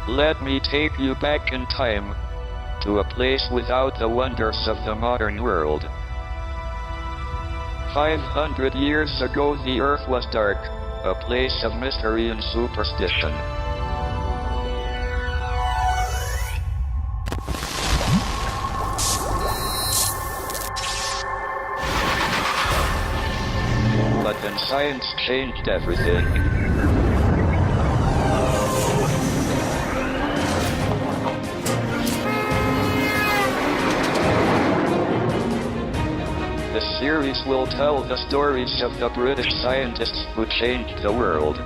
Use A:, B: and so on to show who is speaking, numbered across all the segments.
A: Let me take you back in time, to a place without the wonders of the modern world. 500 years ago the earth was dark, a place of mystery and superstition. But then science changed everything. This series will tell the stories of the British scientists who changed the world.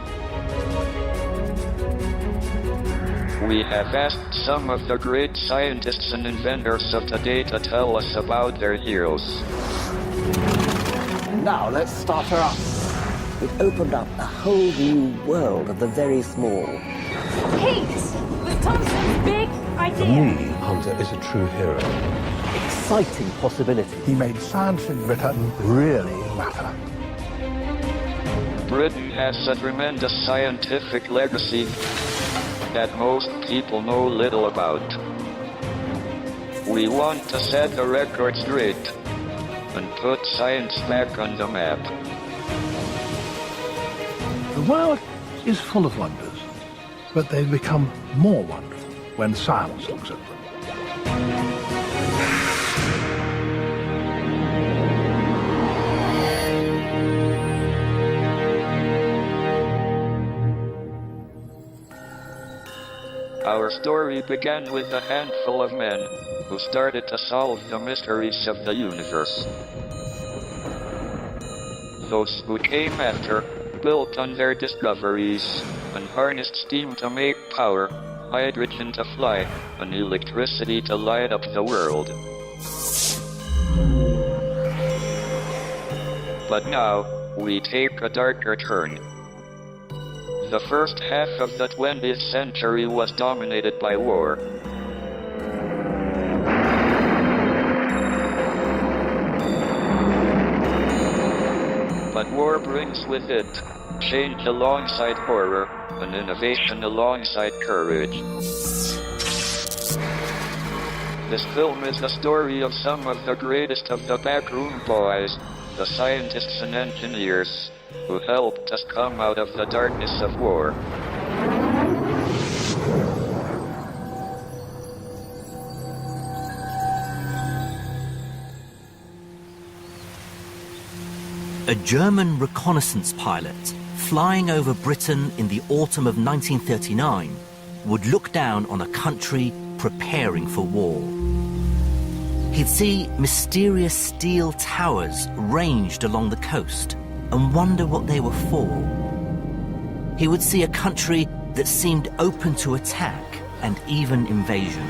A: We have asked some of the great scientists and inventors of today to tell us about their heroes.
B: Now let's start her up.
C: It opened up a whole new world of the very small.
D: Pete was Thomson's big idea.
E: For me, Hunter is a true hero.
C: Exciting possibility.
B: He made science in Britain really matter.
A: Britain has a tremendous scientific legacy that most people know little about. We want to set the record straight and put science back on the map.
B: The world is full of wonders, but they become more wonderful when science looks at them.
A: Our story began with a handful of men who started to solve the mysteries of the universe. Those who came after built on their discoveries and harnessed steam to make power, hydrogen to fly, and electricity to light up the world. But now, we take a darker turn. The first half of the 20th century was dominated by war. But war brings with it change alongside horror, and innovation alongside courage. This film is the story of some of the greatest of the backroom boys, the scientists and engineers, who helped us come out of the darkness of war.
F: A German reconnaissance pilot flying over Britain in the autumn of 1939 would look down on a country preparing for war. He'd see mysterious steel towers ranged along the coast and wonder what they were for. He would see a country that seemed open to attack and even invasion.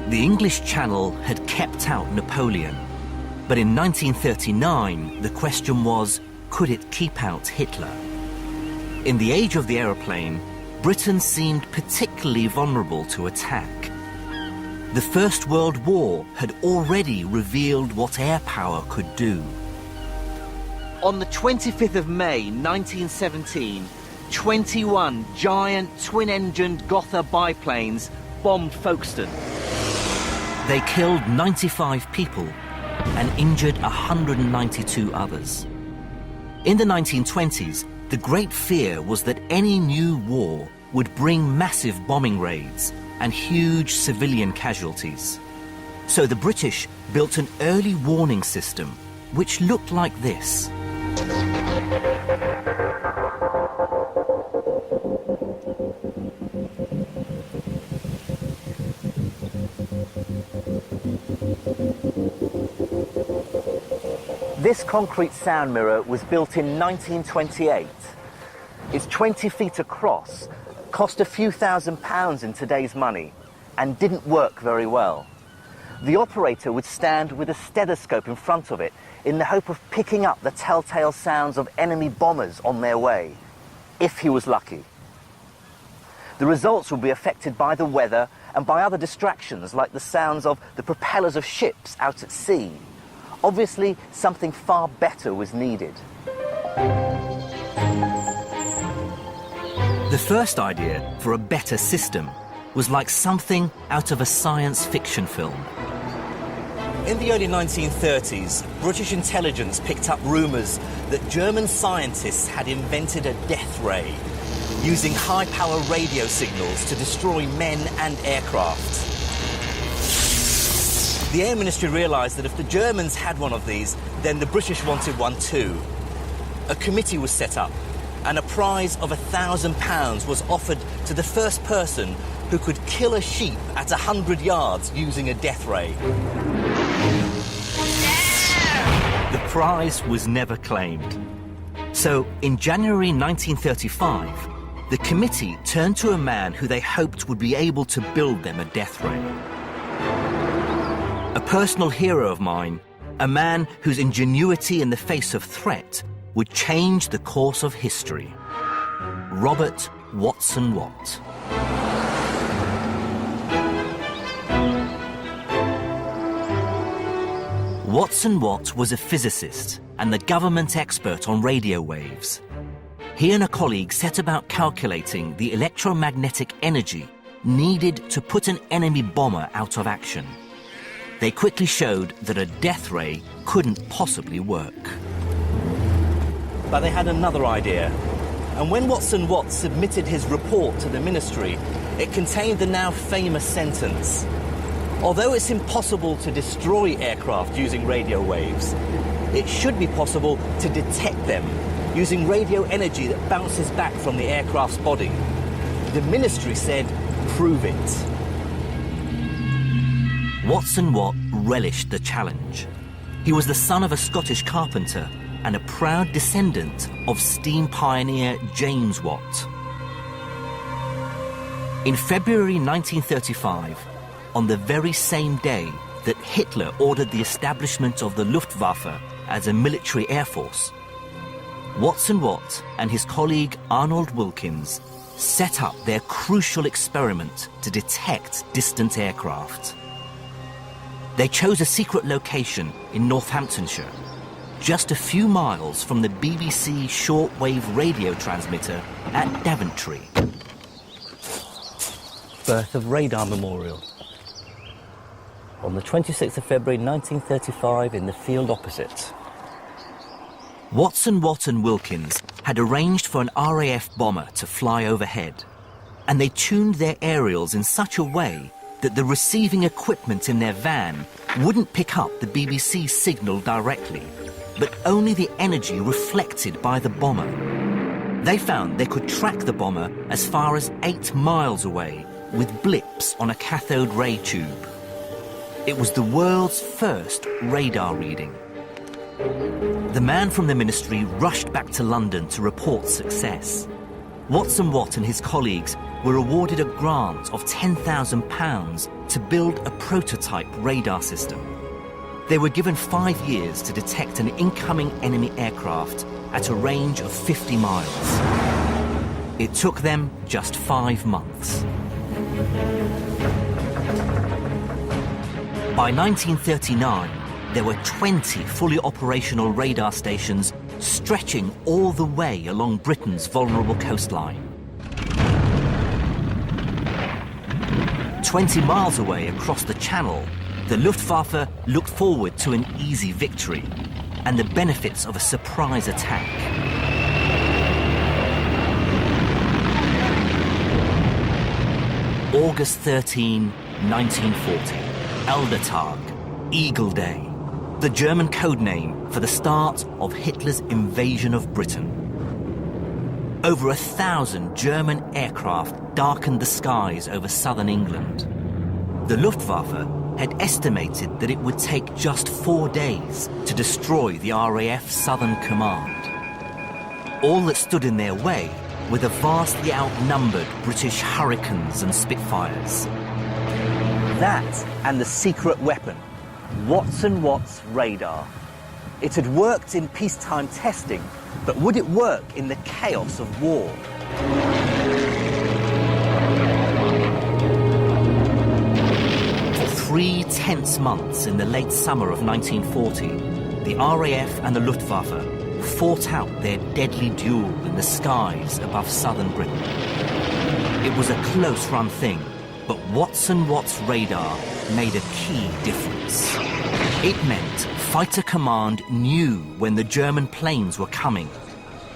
F: The English Channel had kept out Napoleon, but in 1939 the question was, could it keep out Hitler? In the age of the aeroplane, Britain seemed particularly vulnerable to attack. The First World War had already revealed what air power could do.
G: On the 25th of May 1917, 21 giant twin-engined Gotha biplanes bombed Folkestone.
F: They killed 95 people and injured 192 others. In the 1920s, the great fear was that any new war would bring massive bombing raids and huge civilian casualties. So the British built an early warning system which looked like this.
G: This concrete sound mirror was built in 1928. It's 20 feet across, cost a few £1,000s in today's money, and didn't work very well. The operator would stand with a stethoscope in front of it in the hope of picking up the telltale sounds of enemy bombers on their way, if he was lucky. The results would be affected by the weather and by other distractions like the sounds of the propellers of ships out at sea. Obviously, something far better was needed.
F: first idea for a better system was like something out of a science fiction film.
G: In the early 1930s, British intelligence picked up rumours that German scientists had invented a death ray, using high-power radio signals to destroy men and aircraft. The Air Ministry realised that if the Germans had one of these, then the British wanted one too. A committee was set up, and a prize of £1,000 was offered to the first person who could kill a sheep at 100 yards using a death ray.
F: The prize was never claimed. So, in January 1935, the committee turned to a man who they hoped would be able to build them a death ray. A personal hero of mine, a man whose ingenuity in the face of threat would change the course of history. Robert Watson Watt. Watson Watt was a physicist and the government expert on radio waves. He and a colleague set about calculating the electromagnetic energy needed to put an enemy bomber out of action. They quickly showed that a death ray couldn't possibly work.
G: But they had another idea. And when Watson Watt submitted his report to the ministry, it contained the now famous sentence: although it's impossible to destroy aircraft using radio waves, it should be possible to detect them using radio energy that bounces back from the aircraft's body. The ministry said, prove it.
F: Watson Watt relished the challenge. He was the son of a Scottish carpenter and a proud descendant of steam pioneer James Watt. In February 1935, on the very same day that Hitler ordered the establishment of the Luftwaffe as a military air force, Watson Watt and his colleague Arnold Wilkins set up their crucial experiment to detect distant aircraft. They chose a secret location in Northamptonshire, just a few miles from the BBC shortwave radio transmitter at Daventry.
G: Birth of Radar Memorial. On the 26th of February 1935 in the field opposite.
F: Watson, Watt and Wilkins had arranged for an RAF bomber to fly overhead, and they tuned their aerials in such a way that the receiving equipment in their van wouldn't pick up the BBC signal directly, but only the energy reflected by the bomber. They found they could track the bomber as far as 8 miles away with blips on a cathode ray tube. It was the world's first radar reading. The man from the ministry rushed back to London to report success. Watson Watt and his colleagues were awarded a grant of £10,000 to build a prototype radar system. They were given 5 years to detect an incoming enemy aircraft at a range of 50 miles. It took them just 5 months. By 1939, there were 20 fully operational radar stations stretching all the way along Britain's vulnerable coastline. 20 miles away across the Channel, the Luftwaffe looked forward to an easy victory and the benefits of a surprise attack. August 13, 1940, Eldertag, Eagle Day, the German code name for the start of Hitler's invasion of Britain. Over 1,000 German aircraft darkened the skies over southern England. The Luftwaffe had estimated that it would take just 4 days to destroy the RAF Southern Command. All that stood in their way were the vastly outnumbered British Hurricanes and Spitfires.
G: That and the secret weapon, Watson Watt's radar. It had worked in peacetime testing, but would it work in the chaos of war?
F: For 3 tense months in the late summer of 1940, the RAF and the Luftwaffe fought out their deadly duel in the skies above southern Britain. It was a close-run thing, but Watt's radar made a key difference. It meant Fighter Command knew when the German planes were coming,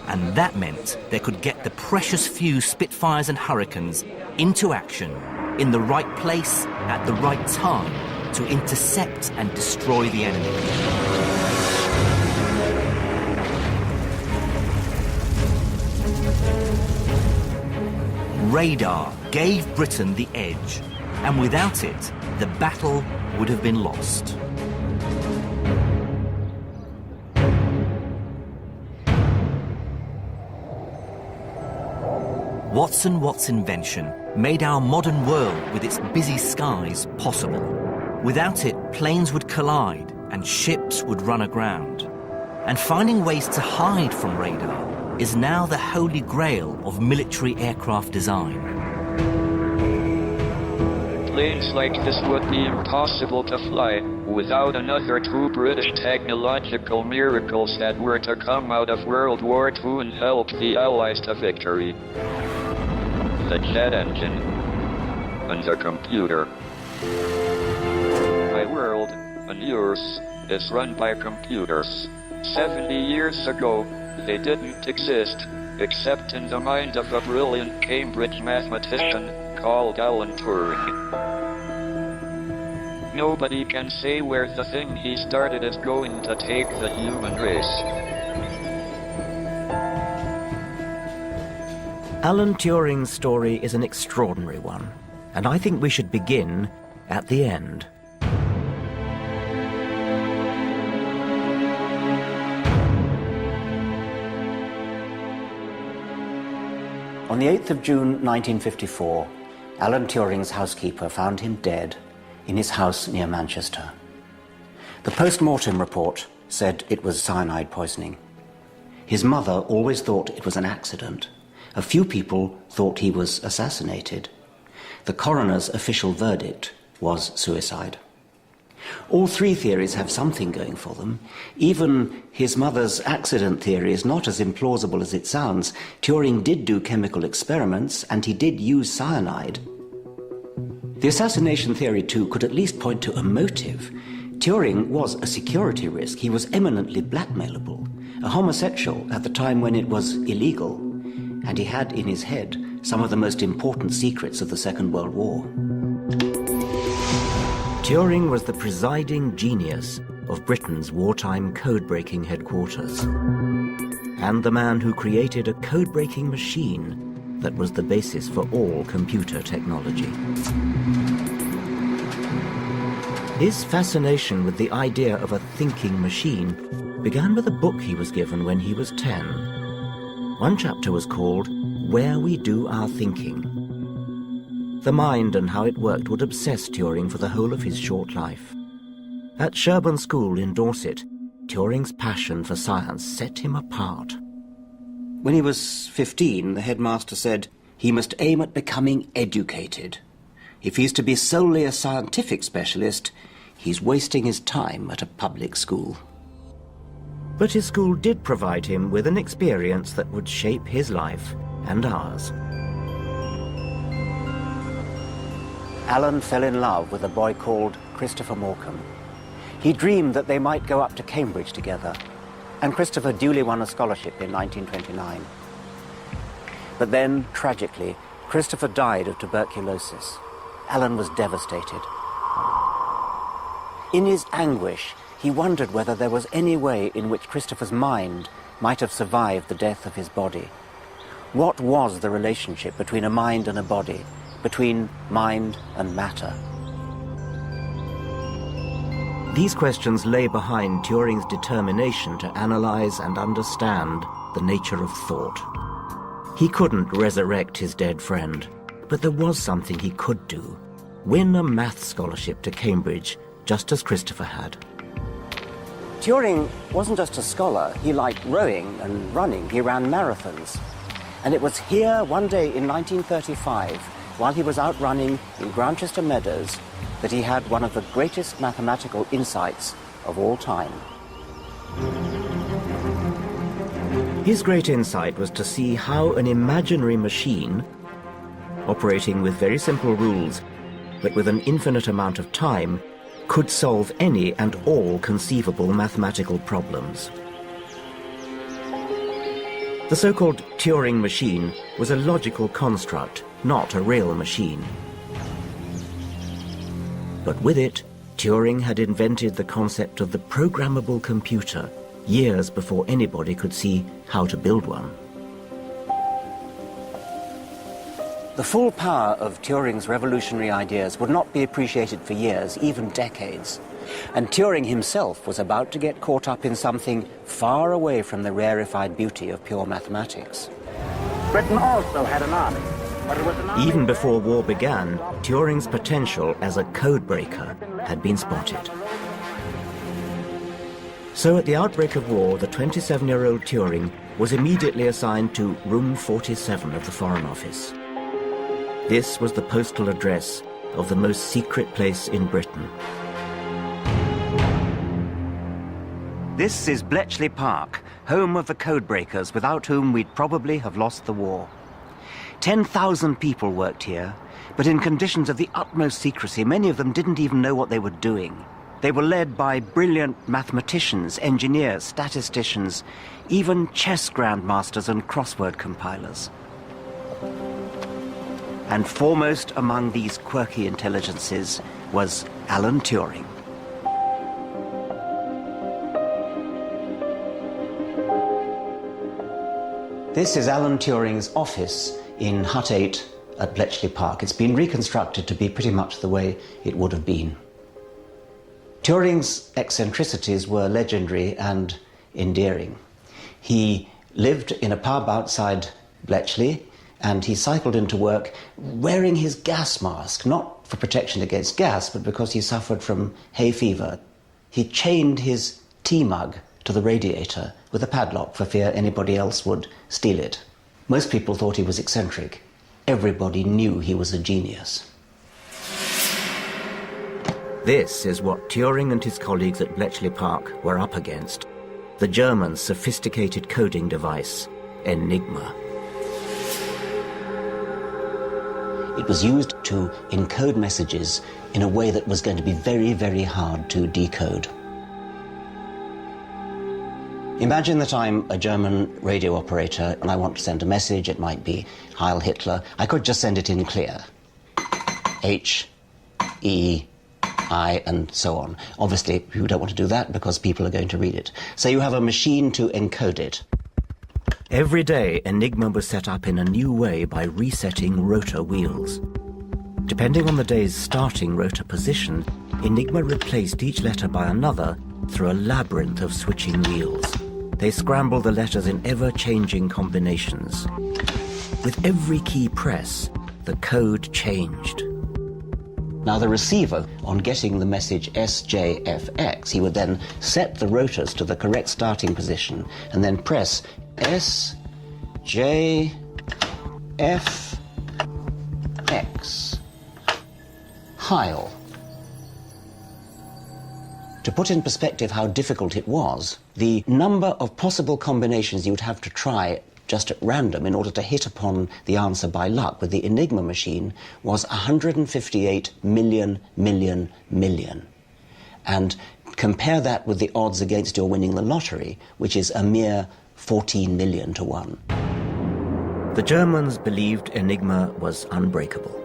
F: and that meant they could get the precious few Spitfires and Hurricanes into action in the right place at the right time to intercept and destroy the enemy. Radar gave Britain the edge, and without it, the battle would have been lost. Watt's invention made our modern world with its busy skies possible. Without it, planes would collide and ships would run aground. And finding ways to hide from radar is now the holy grail of military aircraft design.
A: Planes like this would be impossible to fly without another two British technological miracles that were to come out of World War II and help the Allies to victory. The jet engine and the computer. My world and yours is run by computers. 70 years ago, they didn't exist, except in the mind of a brilliant Cambridge mathematician called Alan Turing. Nobody can say where the thing he started is going to take the human race.
H: Alan Turing's story is an extraordinary one, and I think we should begin at the end.
I: On the 8th of June 1954, Alan Turing's housekeeper found him dead in his house near Manchester. The post-mortem report said it was cyanide poisoning. His mother always thought it was an accident. A few people thought he was assassinated. The coroner's official verdict was suicide. All three theories have something going for them. Even his mother's accident theory is not as implausible as it sounds. Turing did do chemical experiments, and he did use cyanide. The assassination theory, too, could at least point to a motive. Turing was a security risk. He was eminently blackmailable, a homosexual at the time when it was illegal, and he had in his head some of the most important secrets of the Second World War.
H: Turing was the presiding genius of Britain's wartime code-breaking headquarters, and the man who created a code-breaking machine that was the basis for all computer technology. His fascination with the idea of a thinking machine began with a book he was given when he was 10. One chapter was called Where We Do Our Thinking. The mind and how it worked would obsess Turing for the whole of his short life. At Sherborne School in Dorset, Turing's passion for science set him apart.
I: When he was 15, the headmaster said he must aim at becoming educated. If he's to be solely a scientific specialist, he's wasting his time at a public school.
H: But his school did provide him with an experience that would shape his life and ours.
I: Alan fell in love with a boy called Christopher Morcom. He dreamed that they might go up to Cambridge together, and Christopher duly won a scholarship in 1929. But then, tragically, Christopher died of tuberculosis. Alan was devastated. In his anguish, he wondered whether there was any way in which Christopher's mind might have survived the death of his body. What was the relationship between a mind and a body, between mind and matter?
H: These questions lay behind Turing's determination to analyze and understand the nature of thought. He couldn't resurrect his dead friend, but there was something he could do: win a math scholarship to Cambridge, just as Christopher had.
I: Turing wasn't just a scholar. He liked rowing and running. He ran marathons. And it was here one day in 1935, while he was out running in Grantchester Meadows, that he had one of the greatest mathematical insights of all time.
H: His great insight was to see how an imaginary machine, operating with very simple rules, but with an infinite amount of time, could solve any and all conceivable mathematical problems. The so-called Turing machine was a logical construct, not a real machine. But with it, Turing had invented the concept of the programmable computer years before anybody could see how to build one.
I: The full power of Turing's revolutionary ideas would not be appreciated for years, even decades. And Turing himself was about to get caught up in something far away from the rarefied beauty of pure mathematics.
J: Britain also had an army, but it was an army...
H: Even before war began, Turing's potential as a codebreaker had been spotted. So at the outbreak of war, the 27-year-old Turing was immediately assigned to Room 47 of the Foreign Office. This was the postal address of the most secret place in Britain. This is Bletchley Park, home of the codebreakers, without whom we'd probably have lost the war. 10,000 people worked here, but in conditions of the utmost secrecy. Many of them didn't even know what they were doing. They were led by brilliant mathematicians, engineers, statisticians, even chess grandmasters and crossword compilers. And foremost among these quirky intelligences was Alan Turing. This is Alan Turing's office in Hut 8 at Bletchley Park. It's been reconstructed to be pretty much the way it would have been. Turing's eccentricities were legendary and endearing. He lived in a pub outside Bletchley, and he cycled into work wearing his gas mask, not for protection against gas, but because he suffered from hay fever. He chained his tea mug to the radiator with a padlock for fear anybody else would steal it. Most people thought he was eccentric. Everybody knew he was a genius. This is what Turing and his colleagues at Bletchley Park were up against. The Germans' sophisticated coding device, Enigma. It was used to encode messages in a way that was going to be very, very hard to decode. Imagine that I'm a German radio operator and I want to send a message. It might be Heil Hitler. I could just send it in clear. H, E, I, and so on. Obviously, you don't want to do that because people are going to read it. So you have a machine to encode it. Every day, Enigma was set up in a new way by resetting rotor wheels. Depending on the day's starting rotor position, Enigma replaced each letter by another through a labyrinth of switching wheels. They scrambled the letters in ever-changing combinations. With every key press, the code changed. Now the receiver, on getting the message SJFX, he would then set the rotors to the correct starting position and then press SJFX. Heil. To put in perspective how difficult it was, the number of possible combinations you would have to try just at random in order to hit upon the answer by luck with the Enigma machine was 158 million. And compare that with the odds against your winning the lottery, which is a mere 14 million to 1. The Germans believed Enigma was unbreakable.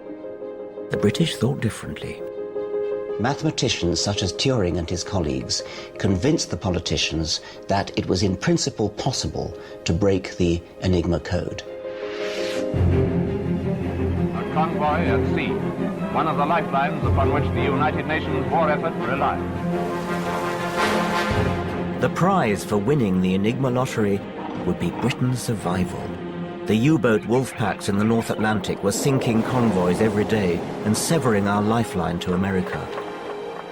H: The British thought differently. Mathematicians such as Turing and his colleagues convinced the politicians that it was in principle possible to break the Enigma code.
J: A convoy at sea, one of the lifelines upon which the United Nations war effort relies.
H: The prize for winning the Enigma lottery would be Britain's survival. The U-boat wolf packs in the North Atlantic were sinking convoys every day and severing our lifeline to America.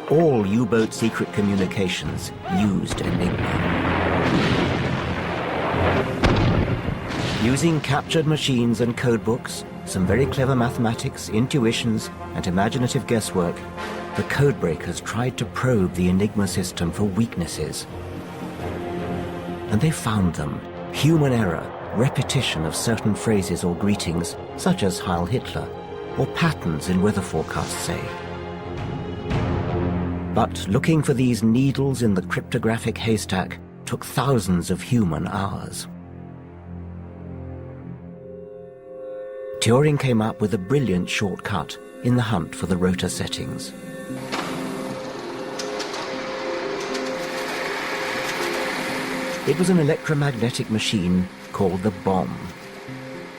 H: All U-boat secret communications used Enigma. Using captured machines and codebooks, some very clever mathematics, intuitions, and imaginative guesswork, the codebreakers tried to probe the Enigma system for weaknesses. And they found them Human error, repetition of certain phrases or greetings, such as Heil Hitler, or patterns in weather forecasts, say. But looking for these needles in the cryptographic haystack took thousands of human hours. Turing came up with a brilliant shortcut in the hunt for the rotor settings. It was an electromagnetic machine called the bomb,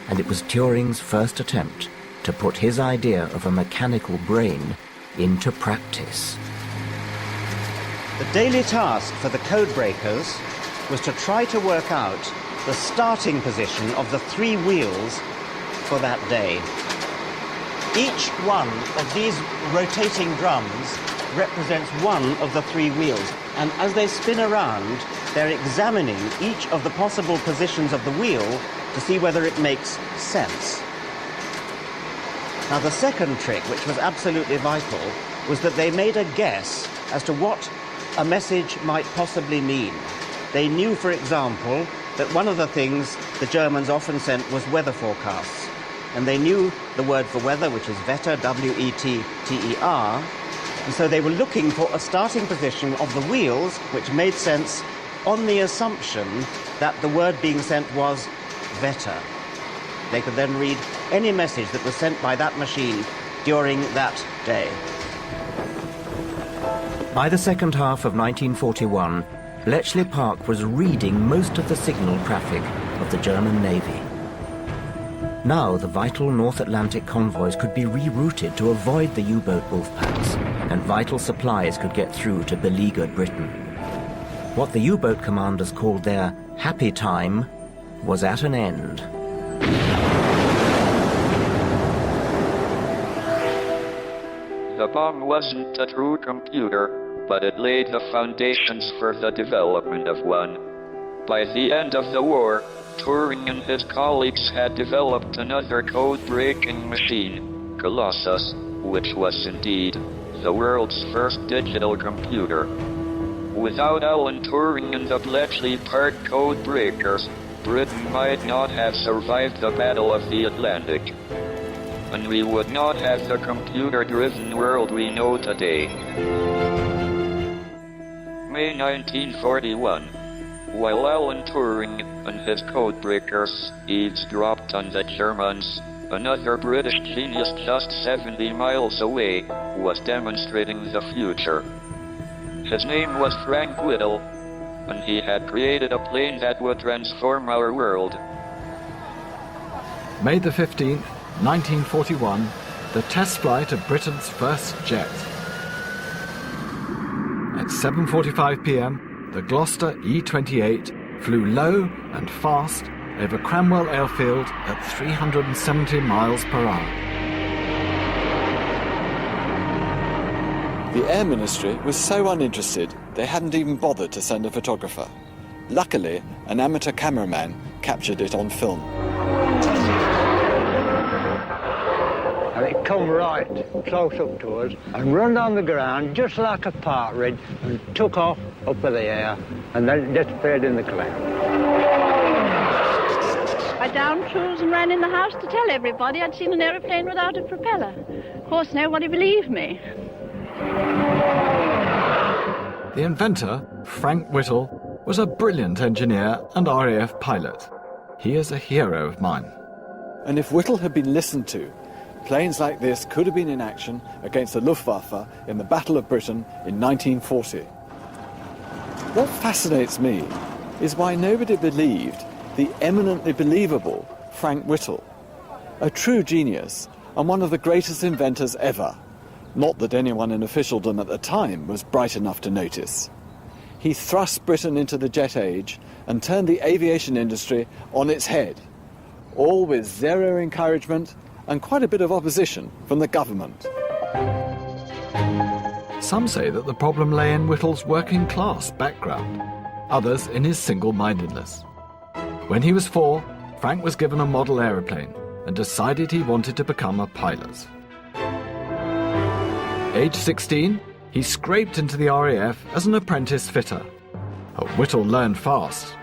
H: and it was Turing's first attempt to put his idea of a mechanical brain into practice.
I: The daily task for the code breakers was to try to work out the starting position of the three wheels for that day. Each one of these rotating drums represents one of the three wheels, and as they spin around, they're examining each of the possible positions of the wheel to see whether it makes sense. Now, the second trick, which was absolutely vital, was that they made a guess as to what a message might possibly mean. They knew, for example, that one of the things the Germans often sent was weather forecasts. And they knew the word for weather, which is Wetter, W-E-T-T-E-R. And so they were looking for a starting position of the wheels, which made sense on the assumption that the word being sent was Wetter. They could then read any message that was sent by that machine during that day.
H: By the second half of 1941, Bletchley Park was reading most of the signal traffic of the German Navy. Now the vital North Atlantic convoys could be rerouted to avoid the U-boat wolfpacks, and vital supplies could get through to beleaguered Britain. What the U-boat commanders called their happy time was at an end.
A: The bomb wasn't a true computer, but it laid the foundations for the development of one. By the end of the war, Turing and his colleagues had developed another code-breaking machine, Colossus, which was indeed the world's first digital computer. Without Alan Turing and the Bletchley Park code breakers, Britain might not have survived the Battle of the Atlantic. And we would not have the computer-driven world we know today. May 1941. While Alan Turing and his codebreakers eavesdropped on the Germans, another British genius just 70 miles away was demonstrating the future. His name was Frank Whittle, and he had created a plane that would transform our world.
K: May the 15th, 1941, the test flight of Britain's first jet. At 7:45 p.m., the Gloucester E-28 flew low and fast over Cranwell Airfield at 370 miles per hour.
L: The Air Ministry was so uninterested they hadn't even bothered to send a photographer. Luckily, an amateur cameraman captured it on film.
M: And it come right close up to us and run on the ground just like a partridge and took off up in the air and then disappeared in the cloud.
N: I down tools and ran in the house to tell everybody I'd seen an aeroplane without a propeller. Of course, nobody believed me.
K: The inventor, Frank Whittle, was a brilliant engineer and RAF pilot. He is a hero of mine.
L: And if Whittle had been listened to, planes like this could have been in action against the Luftwaffe in the Battle of Britain in 1940. What fascinates me is why nobody believed the eminently believable Frank Whittle, a true genius and one of the greatest inventors ever. Not that anyone in officialdom at the time was bright enough to notice. He thrust Britain into the jet age and turned the aviation industry on its head, all with zero encouragement and quite a bit of opposition from the government.
K: Some say that the problem lay in Whittle's working-class background, others in his single-mindedness. When he was 4, Frank was given a model aeroplane and decided he wanted to become a pilot. Age 16, he scraped into the RAF as an apprentice fitter. But Whittle learned fast.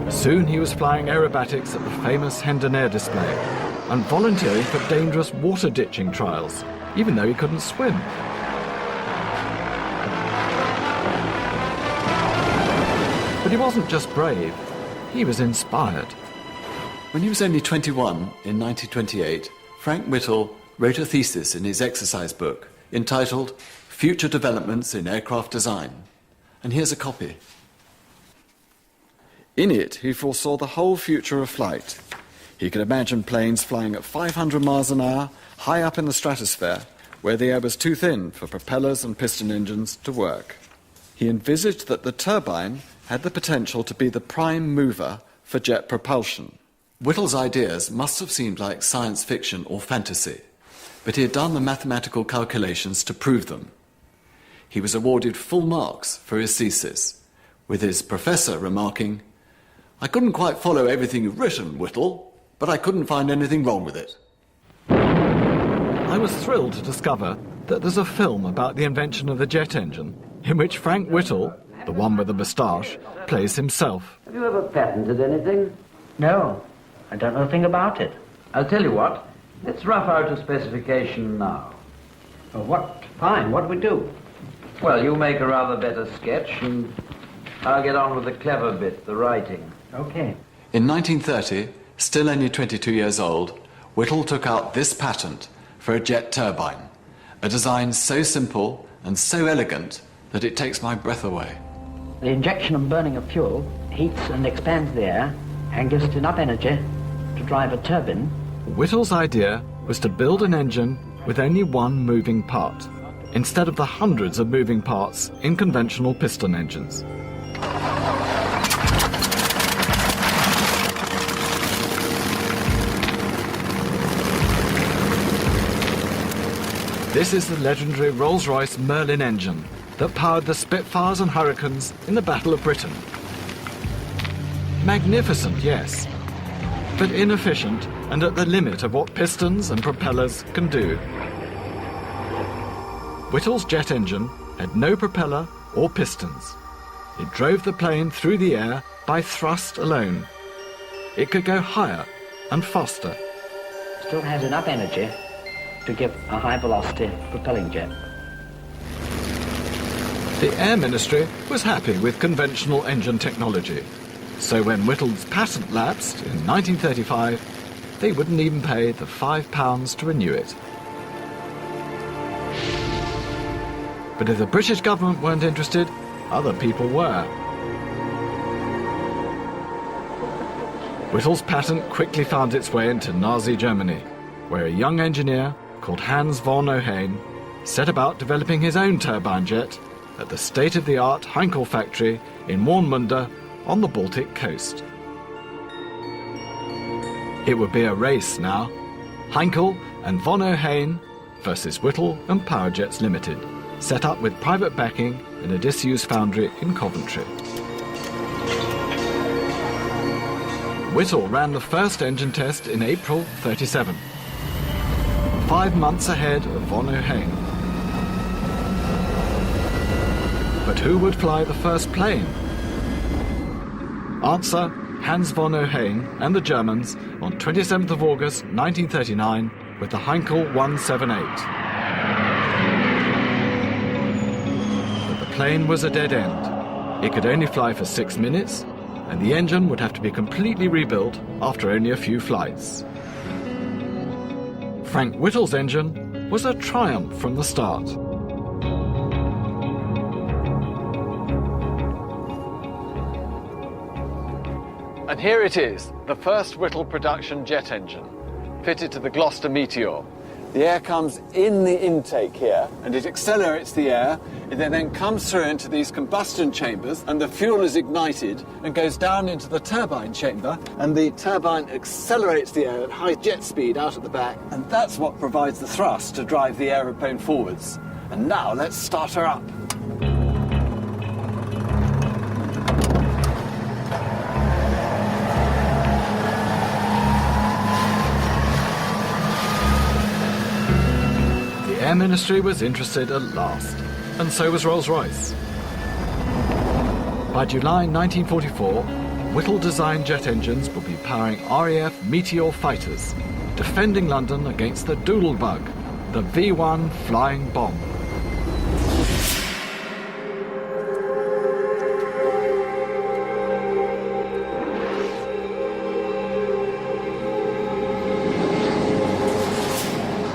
K: Soon he was flying aerobatics at the famous Hendon Air Display and volunteering for dangerous water ditching trials, even though he couldn't swim. But he wasn't just brave, he was inspired.
L: When he was only 21, in 1928, Frank Whittle wrote a thesis in his exercise book entitled Future Developments in Aircraft Design. And here's a copy. In it, he foresaw the whole future of flight. He could imagine planes flying at 500 miles an hour, high up in the stratosphere, where the air was too thin for propellers and piston engines to work. He envisaged that the turbine had the potential to be the prime mover for jet propulsion. Whittle's ideas must have seemed like science fiction or fantasy, but he had done the mathematical calculations to prove them. He was awarded full marks for his thesis, with his professor remarking, "I couldn't quite follow everything you've written, Whittle, but I couldn't find anything wrong with it."
K: I was thrilled to discover that there's a film about the invention of the jet engine in which Frank Whittle, the one with the moustache, plays himself.
O: Have you ever patented anything? No, I don't know a thing about it. I'll tell you what, let's rough out a specification now. Oh, what? Fine, what do we do? Well, you make a rather better sketch and I'll get on with the clever bit, the writing. Okay.
L: In 1930, still only 22 years old, Whittle took out this patent for a jet turbine, a design so simple and so elegant that it takes my breath away.
O: The injection and burning of fuel heats and expands the air and gives it enough energy to drive a turbine.
K: Whittle's idea was to build an engine with only one moving part, instead of the hundreds of moving parts in conventional piston engines. This is the legendary Rolls-Royce Merlin engine that powered the Spitfires and Hurricanes in the Battle of Britain. Magnificent, yes, but inefficient and at the limit of what pistons and propellers can do. Whittle's jet engine had no propeller or pistons. It drove the plane through the air by thrust alone. It could go higher and faster.
O: Still has enough energy to give a high-velocity propelling jet.
K: The Air Ministry was happy with conventional engine technology, so when Whittle's patent lapsed in 1935, they wouldn't even pay the £5 to renew it. But if the British government weren't interested, other people were. Whittle's patent quickly found its way into Nazi Germany, where a young engineer called Hans von Ohain set about developing his own turbine jet at the state-of-the-art Heinkel factory in Warnemünde on the Baltic coast. It would be a race now. Heinkel and von Ohain versus Whittle and Powerjets Limited, set up with private backing in a disused foundry in Coventry. Whittle ran the first engine test in April '37, 5 months ahead of von Ohain. But who would fly the first plane? Answer: Hans von Ohain and the Germans on 27th of August 1939 with the Heinkel 178. But the plane was a dead end. It could only fly for 6 minutes, and the engine would have to be completely rebuilt after only a few flights. Frank Whittle's engine was a triumph from the start.
L: And here it is, the first Whittle production jet engine, fitted to the Gloucester Meteor. The air comes in the intake here, and it accelerates the air. It then comes through into these combustion chambers, and the fuel is ignited and goes down into the turbine chamber, and the turbine accelerates the air at high jet speed out at the back, and that's what provides the thrust to drive the aeroplane forwards. And now let's start her up.
K: The Air Ministry was interested at last, and so was Rolls-Royce. By July 1944, Whittle-designed jet engines would be powering RAF Meteor fighters, defending London against the Doodlebug, the V-1 flying bomb.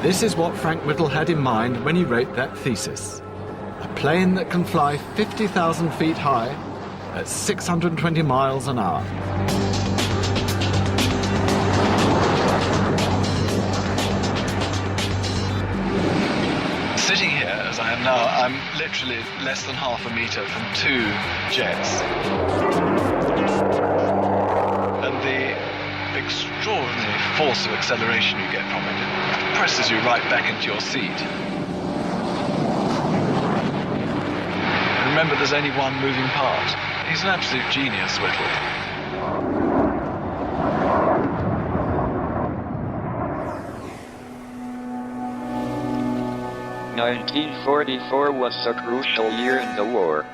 K: This is what Frank Whittle had in mind when he wrote that thesis. A plane that can fly 50,000 feet high at 620 miles an hour.
L: Sitting here, as I am now, I'm literally less than half a metre from 2 jets. And the extraordinary force of acceleration you get from it presses you right back into your seat. And remember, there's only one moving part. He's an absolute genius, Whittle.
A: "1944 was a crucial year in the war.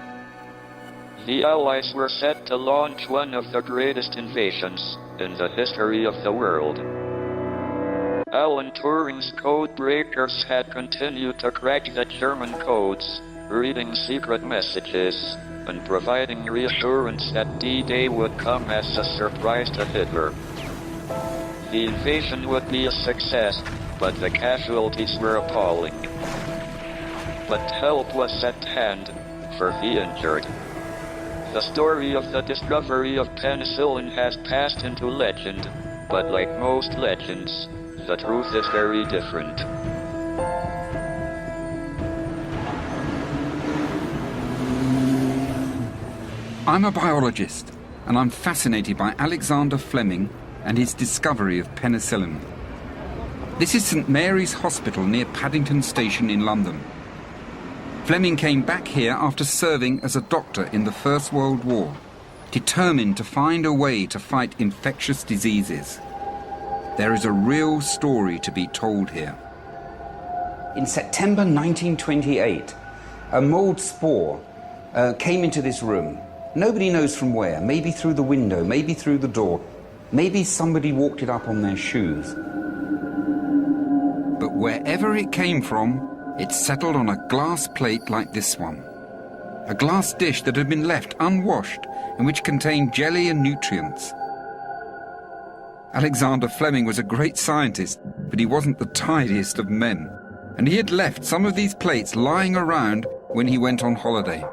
A: The Allies were set to launch one of the greatest invasions in the history of the world. Alan Turing's code breakers had continued to crack the German codes, reading secret messages, and providing reassurance that D-Day would come as a surprise to Hitler. The invasion would be a success, but the casualties were appalling. But help was at hand for the injured. The story of the discovery of penicillin has passed into legend, but like most legends, the truth is very different."
P: I'm a biologist, and I'm fascinated by Alexander Fleming and his discovery of penicillin. This is St Mary's Hospital near Paddington Station in London. Fleming came back here after serving as a doctor in the First World War, determined to find a way to fight infectious diseases. There is a real story to be told here.
Q: In September 1928, a mold spore came into this room. Nobody knows from where, maybe through the window, maybe through the door, maybe somebody walked it up on their shoes.
P: But wherever it came from, it settled on a glass plate like this one. A glass dish that had been left unwashed and which contained jelly and nutrients. Alexander Fleming was a great scientist, but he wasn't the tidiest of men. And he had left some of these plates lying around when he went on holiday.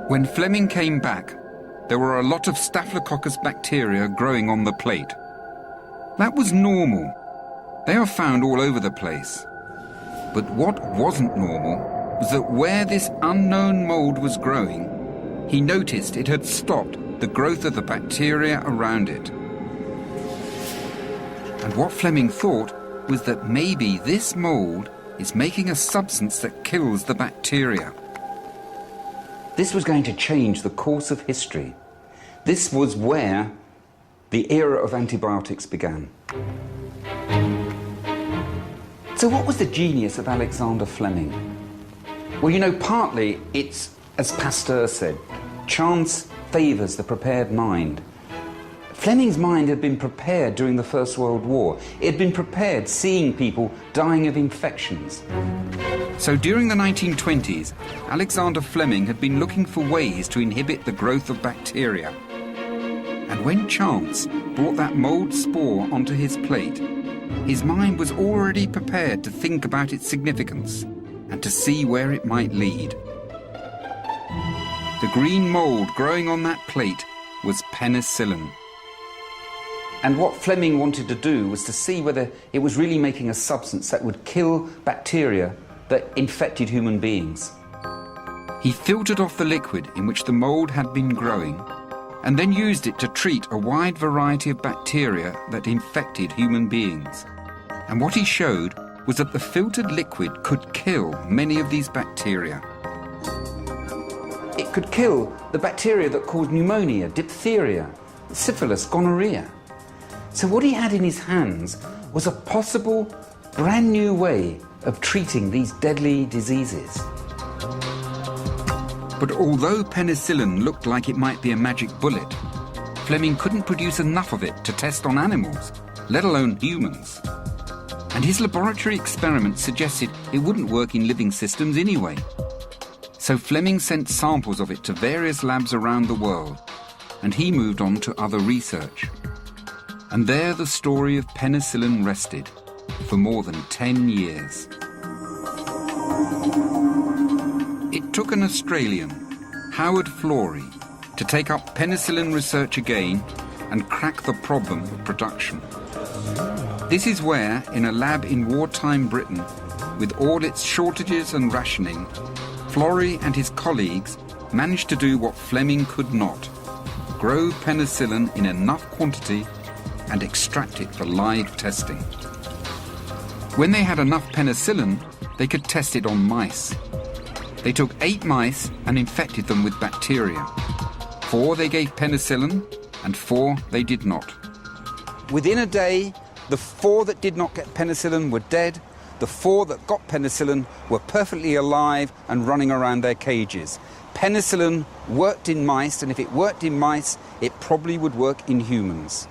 P: When Fleming came back, there were a lot of Staphylococcus bacteria growing on the plate. That was normal. They are found all over the place. But what wasn't normal was that where this unknown mold was growing, he noticed it had stopped the growth of the bacteria around it. And what Fleming thought was that maybe this mold is making a substance that kills the bacteria.
Q: This was going to change the course of history. This was where the era of antibiotics began. So what was the genius of Alexander Fleming? Well, you know, partly it's, as Pasteur said, chance favours the prepared mind. Fleming's mind had been prepared during the First World War. It had been prepared seeing people dying of infections.
P: So during the 1920s, Alexander Fleming had been looking for ways to inhibit the growth of bacteria. And when chance brought that mold spore onto his plate, his mind was already prepared to think about its significance and to see where it might lead. The green mold growing on that plate was penicillin.
Q: And what Fleming wanted to do was to see whether it was really making a substance that would kill bacteria that infected human beings.
P: He filtered off the liquid in which the mold had been growing and then used it to treat a wide variety of bacteria that infected human beings. And what he showed was that the filtered liquid could kill many of these bacteria.
Q: It could kill the bacteria that caused pneumonia, diphtheria, syphilis, gonorrhea. So what he had in his hands was a possible brand new way of treating these deadly diseases.
P: But although penicillin looked like it might be a magic bullet, Fleming couldn't produce enough of it to test on animals, let alone humans. And his laboratory experiments suggested it wouldn't work in living systems anyway. So Fleming sent samples of it to various labs around the world, and he moved on to other research. And there the story of penicillin rested for more than 10 years. It took an Australian, Howard Florey, to take up penicillin research again and crack the problem of production. This is where, in a lab in wartime Britain, with all its shortages and rationing, Florey and his colleagues managed to do what Fleming could not: grow penicillin in enough quantity and extract it for live testing. When they had enough penicillin, they could test it on mice. They took 8 mice and infected them with bacteria. 4 they gave penicillin, and 4 they did not. Within a day, the 4 that did not get penicillin were dead. The 4 that got penicillin were perfectly alive and running around their cages. Penicillin worked in mice, and if it worked in mice, it probably would work in humans.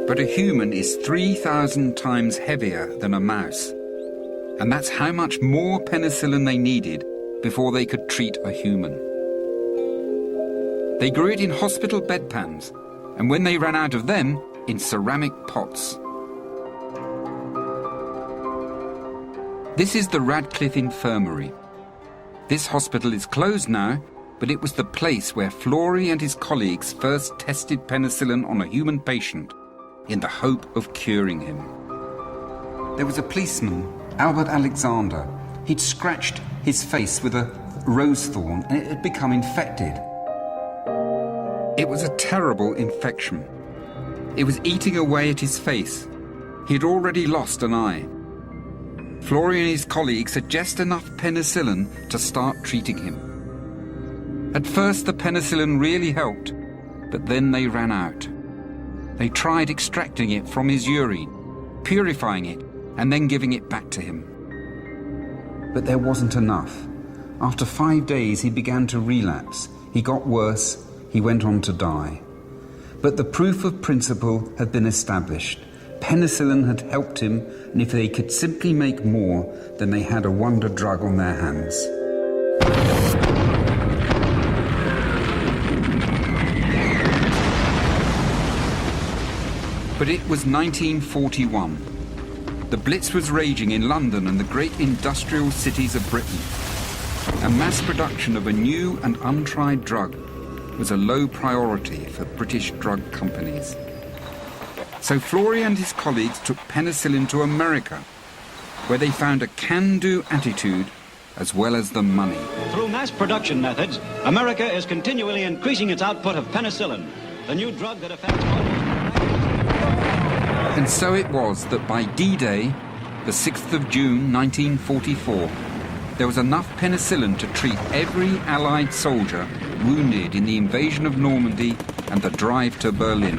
P: But a human is 3,000 times heavier than a mouse. And that's how much more penicillin they needed before they could treat a human. They grew it in hospital bedpans, and when they ran out of them, in ceramic pots. This is the Radcliffe Infirmary. This hospital is closed now, but it was the place where Florey and his colleagues first tested penicillin on a human patient in the hope of curing him. There was a policeman, Albert Alexander. He'd scratched his face with a rose thorn and it had become infected. It was a terrible infection. It was eating away at his face. He had already lost an eye. Florey and his colleagues had just enough penicillin to start treating him. At first the penicillin really helped, but then they ran out. They tried extracting it from his urine, purifying it, and then giving it back to him. But there wasn't enough. After 5 days he began to relapse. He got worse. He went on to die. But the proof of principle had been established. Penicillin had helped him, and if they could simply make more, then they had a wonder drug on their hands. But it was 1941. The Blitz was raging in London and the great industrial cities of Britain. And mass production of a new and untried drug was a low priority for British drug companies. So Florey and his colleagues took penicillin to America, where they found a can-do attitude as well as the money.
R: Through mass production methods, America is continually increasing its output of penicillin, the new drug that affects
P: And so it was that by D-Day, the 6th of June 1944, there was enough penicillin to treat every Allied soldier wounded in the invasion of Normandy and the drive to Berlin.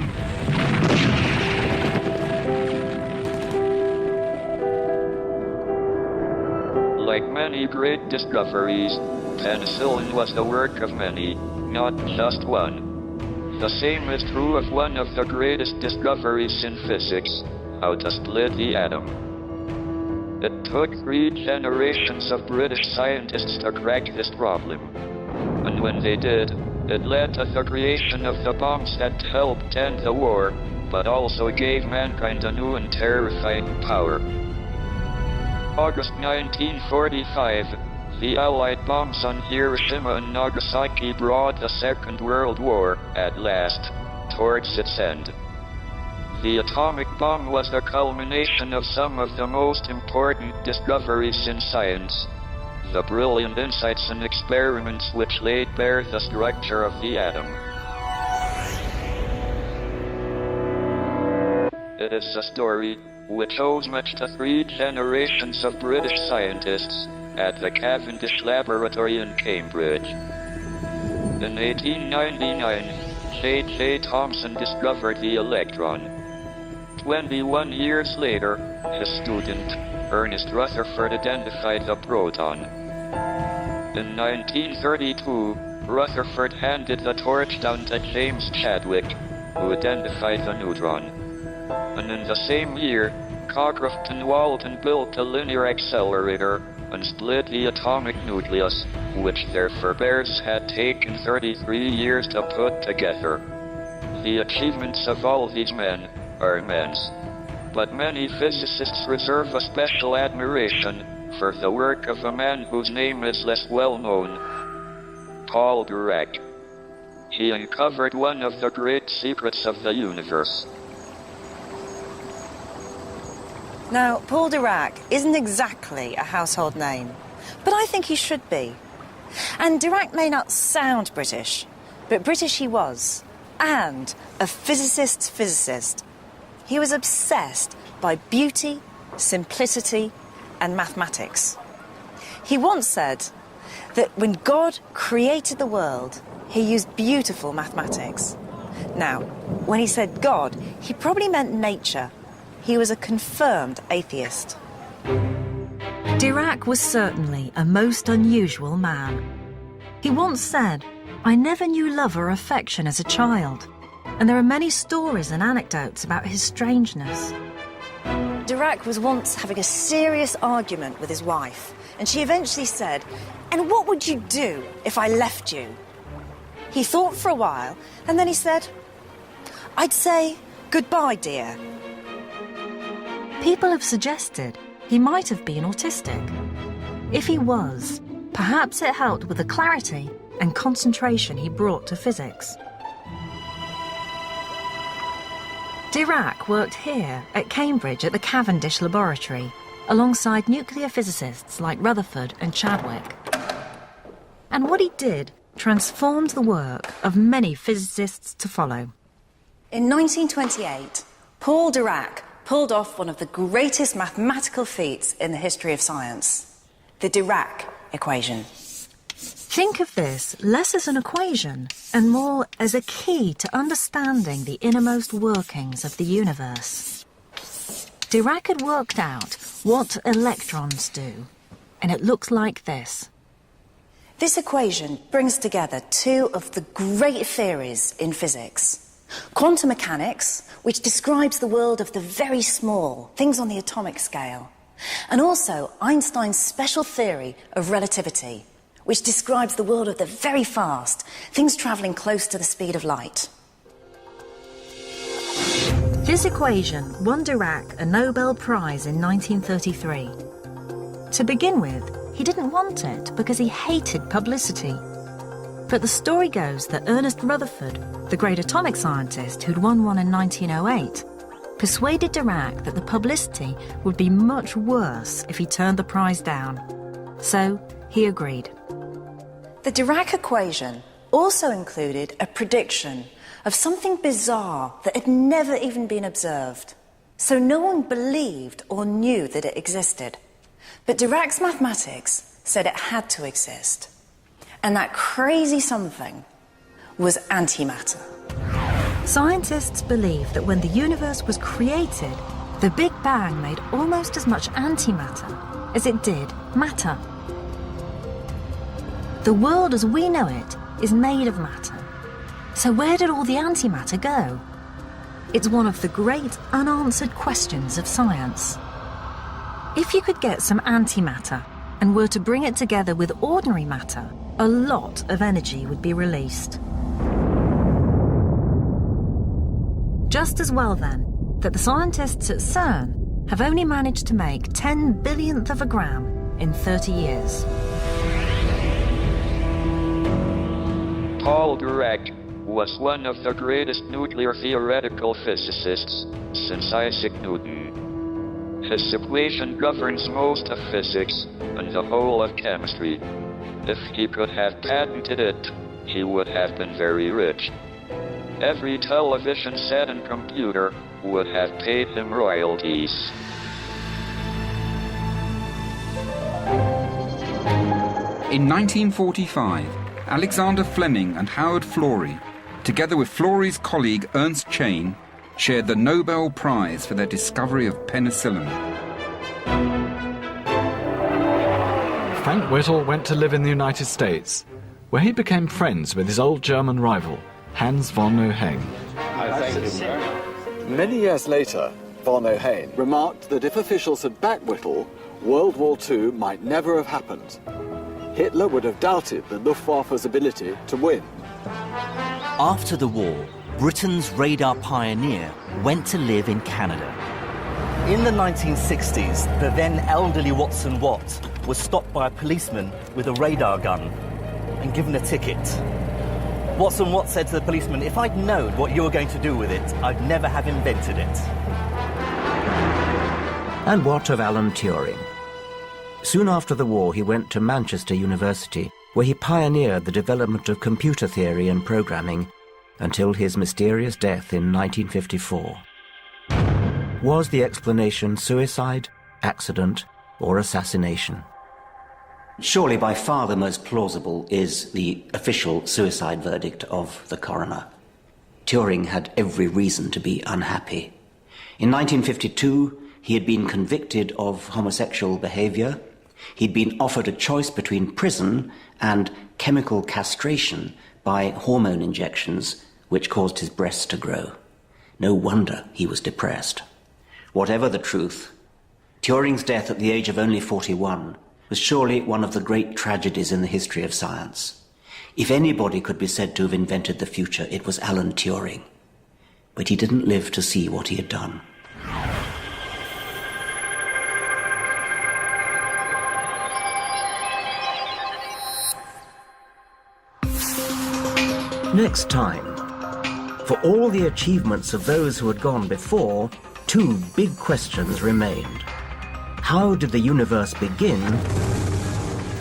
A: Like many great discoveries, penicillin was the work of many, not just one. The same is true of one of the greatest discoveries in physics, how to split the atom. It took 3 generations of British scientists to crack this problem. And when they did, it led to the creation of the bombs that helped end the war, but also gave mankind a new and terrifying power. August 1945, the Allied bombs on Hiroshima and Nagasaki brought the Second World War, at last, towards its end. The atomic bomb was the culmination of some of the most important discoveries in science, the brilliant insights and experiments which laid bare the structure of the atom. It is a story which owes much to 3 generations of British scientists at the Cavendish Laboratory in Cambridge. In 1899, J.J. Thomson discovered the electron. 21 years later, his student, Ernest Rutherford, identified the proton. In 1932, Rutherford handed the torch down to James Chadwick, who identified the neutron. And in the same year, Cockcroft and Walton built a linear accelerator and split the atomic nucleus, which their forebears had taken 33 years to put together. The achievements of all these men are immense, but many physicists reserve a special admiration for the work of a man whose name is less well known, Paul Dirac. He uncovered one of the great secrets of the universe.
S: Now, Paul Dirac isn't exactly a household name, but I think he should be. And Dirac may not sound British, but British he was, and a physicist's physicist. He was obsessed by beauty, simplicity, and mathematics. He once said that when God created the world, he used beautiful mathematics. Now, when he said God, he probably meant nature. He was a confirmed atheist.
T: Dirac was certainly a most unusual man. He once said, "I never knew love or affection as a child," and there are many stories and anecdotes about his strangeness.
S: Dirac was once having a serious argument with his wife, and she eventually said, "And what would you do if I left you?" He thought for a while, and then he said, "I'd say, goodbye, dear."
T: People have suggested he might have been autistic. If he was, perhaps it helped with the clarity and concentration he brought to physics. Dirac worked here at Cambridge at the Cavendish Laboratory, alongside nuclear physicists like Rutherford and Chadwick. And what he did transformed the work of many physicists to follow.
S: In 1928, Paul Dirac pulled off one of the greatest mathematical feats in the history of science, the Dirac equation.
T: Think of this less as an equation and more as a key to understanding the innermost workings of the universe. Dirac had worked out what electrons do, and it looks like this.
S: This equation brings together two of the great theories in physics. Quantum mechanics, which describes the world of the very small, things on the atomic scale, and also Einstein's special theory of relativity, which describes the world of the very fast, things travelling close to the speed of light.
T: This equation won Dirac a Nobel Prize in 1933. To begin with, he didn't want it because he hated publicity. But the story goes that Ernest Rutherford, the great atomic scientist who'd won one in 1908, persuaded Dirac that the publicity would be much worse if he turned the prize down. So he agreed.
S: The Dirac equation also included a prediction of something bizarre that had never even been observed. So no one believed or knew that it existed. But Dirac's mathematics said it had to exist. And that crazy something was antimatter.
T: Scientists believe that when the universe was created, the Big Bang made almost as much antimatter as it did matter. The world as we know it is made of matter. So where did all the antimatter go? It's one of the great unanswered questions of science. If you could get some antimatter and were to bring it together with ordinary matter, a lot of energy would be released. Just as well, then, that the scientists at CERN have only managed to make 10 billionth of a gram in 30 years.
A: Paul Dirac was one of the greatest nuclear theoretical physicists since Isaac Newton. His equation governs most of physics and the whole of chemistry. If he could have patented it, he would have been very rich. Every television set and computer would have paid him royalties.
P: In 1945, Alexander Fleming and Howard Florey, together with Florey's colleague Ernst Chain, shared the Nobel Prize for their discovery of penicillin.
K: Frank Whittle went to live in the United States, where he became friends with his old German rival, Hans von Ohain.
L: Many years later, von Ohain remarked that if officials had backed Whittle, World War II might never have happened. Hitler would have doubted the Luftwaffe's ability to win.
F: After the war, Britain's radar pioneer went to live in Canada.
G: In the 1960s, the then elderly Watson Watt was stopped by a policeman with a radar gun and given a ticket. Watson Watt said to the policeman, "If I'd known what you were going to do with it, I'd never have invented it."
H: And what of Alan Turing? Soon after the war, he went to Manchester University, where he pioneered the development of computer theory and programming until his mysterious death in 1954. Was the explanation suicide, accident, or assassination?
I: Surely by far the most plausible is the official suicide verdict of the coroner. Turing had every reason to be unhappy. In 1952, he had been convicted of homosexual behavior. He'd been offered a choice between prison and chemical castration by hormone injections, which caused his breasts to grow. No wonder he was depressed. Whatever the truth, Turing's death at the age of only 41 was surely one of the great tragedies in the history of science. If anybody could be said to have invented the future, it was Alan Turing. But he didn't live to see what he had done.
H: Next time, for all the achievements of those who had gone before, two big questions remained. How did the universe begin?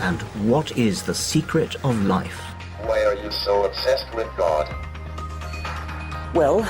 H: And what is the secret of life?
B: Why are you so obsessed with God?
C: Well,